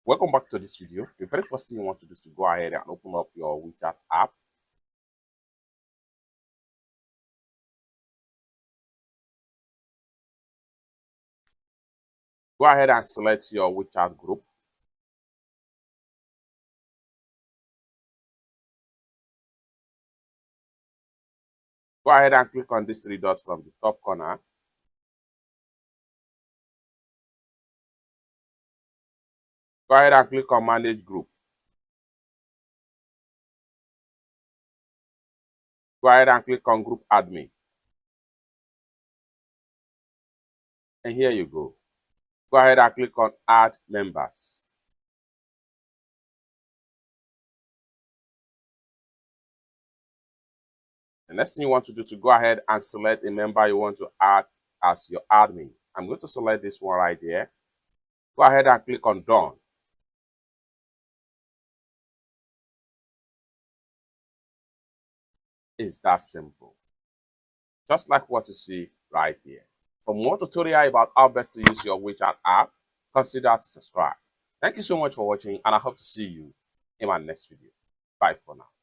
Welcome back to this video. The very first thing you want to do is to go ahead and open up your WeChat app. Go ahead and select your WeChat group. Go ahead and click on these three dots from the top corner. Go ahead and click on Manage Group. Go ahead and click on Group Admin. And here you go. Go ahead and click on Add Members. The next thing you want to do is to go ahead and select a member you want to add as your admin. I'm going to select this one right here. Go ahead and click on Done. It's that simple. Just like what you see right here. For more tutorial about how best to use your WeChat app, consider to subscribe. Thank you so much for watching, and I hope to see you in my next video. Bye for now.